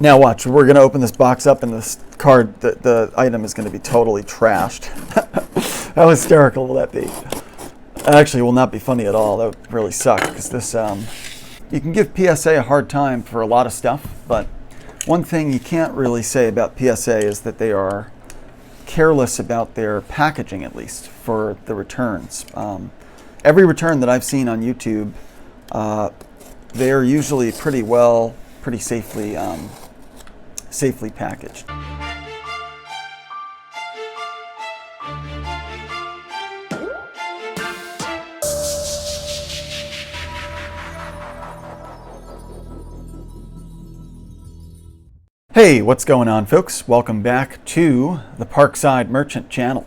Now watch, we're going to open this box up and this card, the item is going to be totally trashed. How hysterical will that be? Actually, it will not be funny at all. That would really suck because this, you can give PSA a hard time for a lot of stuff, but one thing you can't really say about PSA is that they are careless about their packaging, at least for the returns. Every return that I've seen on YouTube, they're usually pretty safely packaged. Hey, what's going on, folks? Welcome back to the Parkside Merchant channel.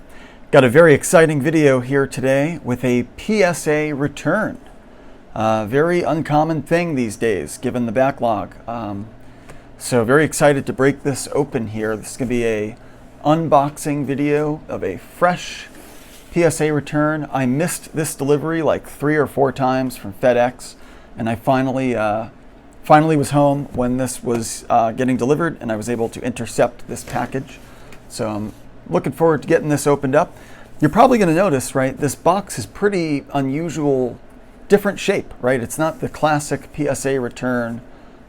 Got a very exciting video here today with a PSA return. Very uncommon thing these days, given the backlog. So very excited to break this open here. This is going to be a unboxing video of a fresh PSA return. I missed this delivery like 3 or 4 times from FedEx, and I finally was home when this was getting delivered, and I was able to intercept this package. So I'm looking forward to getting this opened up. You're probably going to notice, right, this box is pretty unusual, different shape, right? It's not the classic PSA return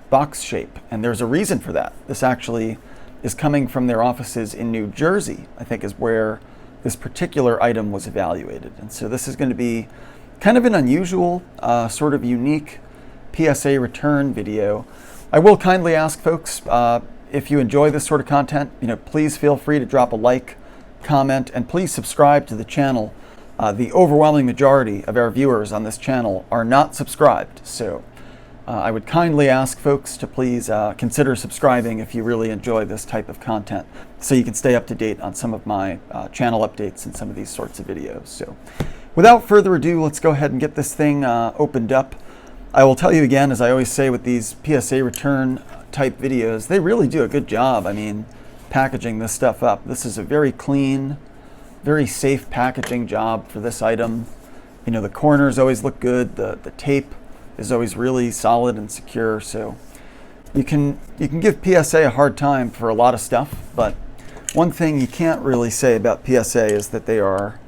box shape, and there's a reason for that. This actually is coming from their offices in New Jersey, I think is where this particular item was evaluated. And so this is going to be kind of an unusual, sort of unique PSA return video. I will kindly ask folks, if you enjoy this sort of content, please feel free to drop a like, comment, and please subscribe to the channel. The overwhelming majority of our viewers on this channel are not subscribed, so I would kindly ask folks to please consider subscribing if you really enjoy this type of content, so you can stay up to date on some of my channel updates and some of these sorts of videos. So without further ado, let's go ahead and get this thing opened up. I will tell you again, as I always say with these PSA return type videos, they really do a good job, I mean, packaging this stuff up. This is a very clean, very safe packaging job for this item. The corners always look good, the tape is always really solid and secure, so you can give PSA a hard time for a lot of stuff, but one thing you can't really say about PSA is that they are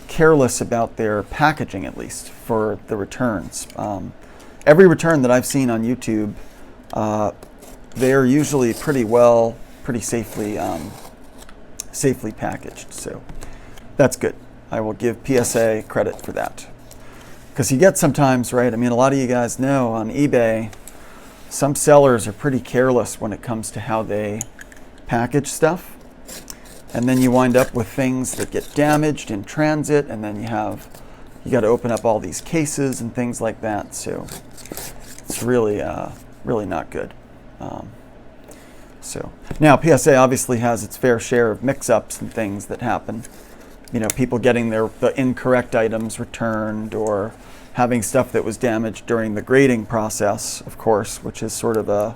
careless about their packaging, at least for the returns. Every return that I've seen on YouTube, they're usually pretty safely packaged, so that's good. I will give PSA credit for that. Because you get sometimes, right, I mean, a lot of you guys know on eBay, some sellers are pretty careless when it comes to how they package stuff. And then you wind up with things that get damaged in transit, and then you got to open up all these cases and things like that. So it's really not good. So now PSA obviously has its fair share of mix-ups and things that happen. People getting the incorrect items returned, or having stuff that was damaged during the grading process, of course, which is sort of a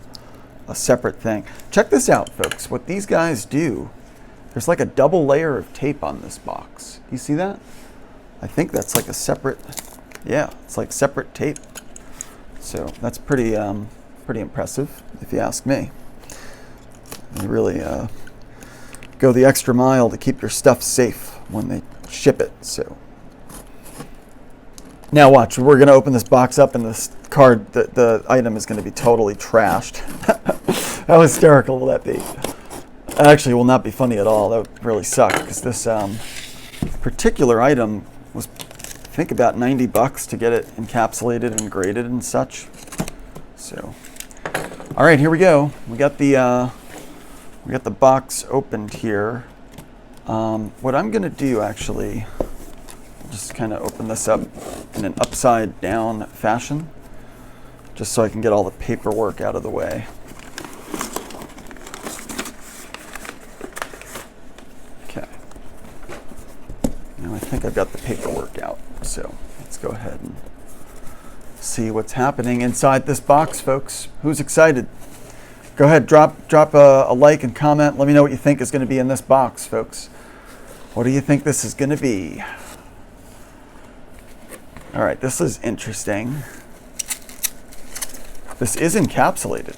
separate thing. Check this out, folks. What these guys do, there's like a double layer of tape on this box. You see that? I think that's like a separate, yeah, it's like separate tape. So that's pretty impressive, if you ask me. They really go the extra mile to keep your stuff safe when they ship it. So now watch, we're going to open this box up, and this card, the item is going to be totally trashed. How hysterical will that be? Actually, it will not be funny at all. That would really suck because this particular item was, I think, about $90 to get it encapsulated and graded and such. So, all right, here we go. We got the box opened here. What I'm going to do, actually, just kind of open this up in an upside down fashion, just so I can get all the paperwork out of the way. Okay. Now I think I've got the paperwork out, so let's go ahead and see what's happening inside this box, folks. Who's excited? Go ahead, drop a like and comment. Let me know what you think is going to be in this box, folks. What do you think this is going to be? All right, this is interesting. This is encapsulated.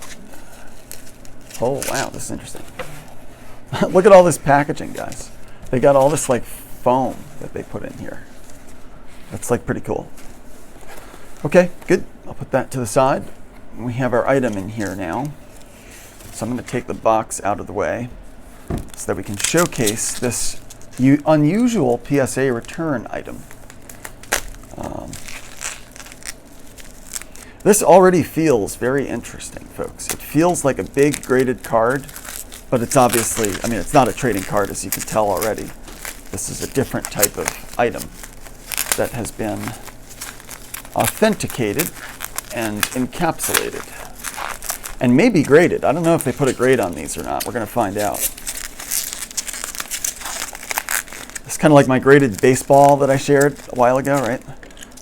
Oh, wow, this is interesting. Look at all this packaging, guys. They got all this like foam that they put in here. That's like pretty cool. Okay, good. I'll put that to the side. We have our item in here now. So I'm going to take the box out of the way so that we can showcase this unusual PSA return item. This already feels very interesting, folks. It feels like a big graded card, but it's obviously, I mean, it's not a trading card, as you can tell already. This is a different type of item that has been authenticated and encapsulated and maybe graded. I don't know if they put a grade on these or not. We're going to find out. It's kind of like my graded baseball that I shared a while ago, right?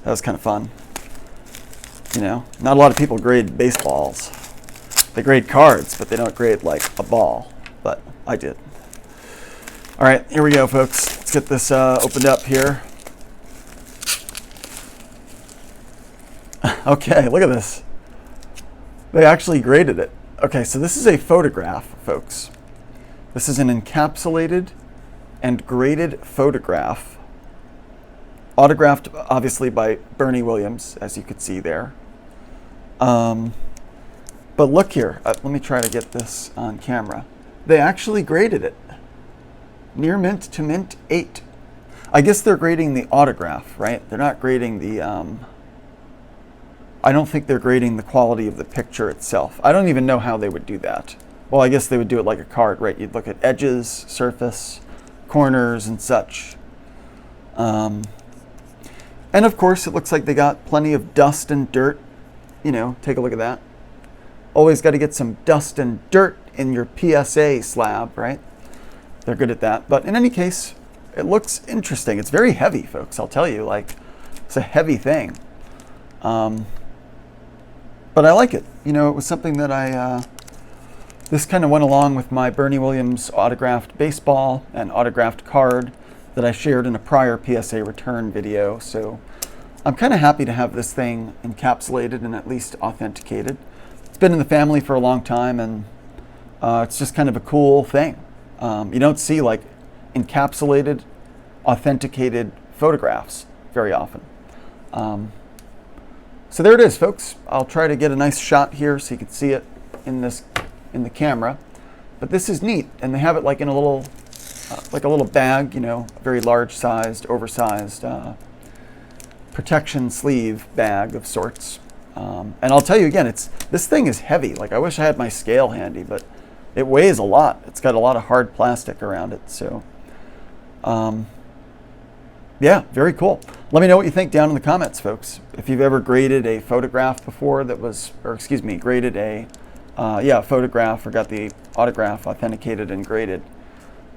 That was kind of fun. You know, not a lot of people grade baseballs. They grade cards, but they don't grade like a ball. But I did. All right, here we go, folks. Let's get this opened up here. Okay, look at this. They actually graded it. Okay, so this is a photograph, folks. This is an encapsulated and graded photograph. Autographed, obviously, by Bernie Williams, as you could see there. But look here. Let me try to get this on camera. They actually graded it. Near mint to mint 8. I guess they're grading the autograph, right? They're not grading the... I don't think they're grading the quality of the picture itself. I don't even know how they would do that. Well, I guess they would do it like a card, right? You'd look at edges, surface, corners, and such. And of course, it looks like they got plenty of dust and dirt. You know, take a look at that. Always got to get some dust and dirt in your PSA slab, right? They're good at that. But in any case, it looks interesting. It's very heavy, folks. I'll tell you, like, it's a heavy thing. But I like it. You know, it was something that this kind of went along with my Bernie Williams autographed baseball and autographed card that I shared in a prior PSA return video. So I'm kind of happy to have this thing encapsulated and at least authenticated. It's been in the family for a long time, and it's just kind of a cool thing. You don't see like encapsulated, authenticated photographs very often. So there it is, folks. I'll try to get a nice shot here so you can see it in the camera. But this is neat, and they have it like in a little bag, you know, a very large-sized, oversized protection sleeve bag of sorts. And I'll tell you again, this thing is heavy. Like, I wish I had my scale handy, but it weighs a lot. It's got a lot of hard plastic around it. So, yeah, very cool. Let me know what you think down in the comments, folks. If you've ever graded a photograph before that was, or excuse me, graded a photograph or got the autograph authenticated and graded.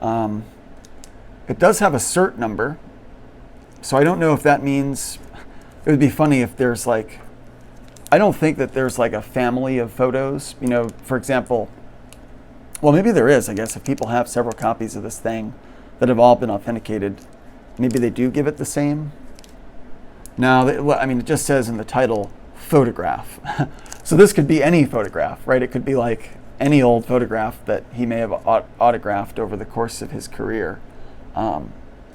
It does have a cert number, so I don't know if that means, it would be funny if there's like, I don't think that there's like a family of photos, you know, for example, well, maybe there is, I guess, if people have several copies of this thing that have all been authenticated, maybe they do give it the same. No, I mean, it just says in the title, photograph. So this could be any photograph, right? It could be like any old photograph that he may have autographed over the course of his career.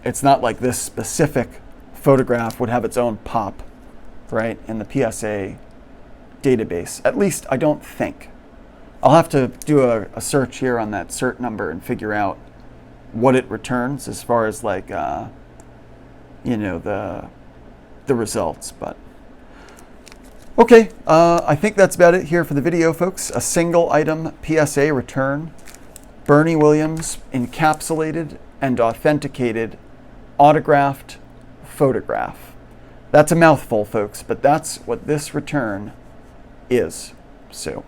It's not like this specific photograph would have its own pop, right, in the PSA database. At least I don't think. I'll have to do a search here on that cert number and figure out what it returns as far as like, you know, the results. But okay, I think that's about it here for the video, folks. A single item PSA return, Bernie Williams encapsulated and authenticated autographed photograph. That's a mouthful, folks, but that's what this return is. So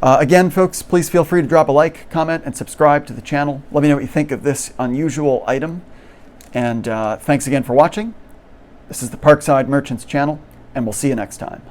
again, folks, please feel free to drop a like, comment, and subscribe to the channel. Let me know what you think of this unusual item. And thanks again for watching. This is the Parkside Merchants channel, and we'll see you next time.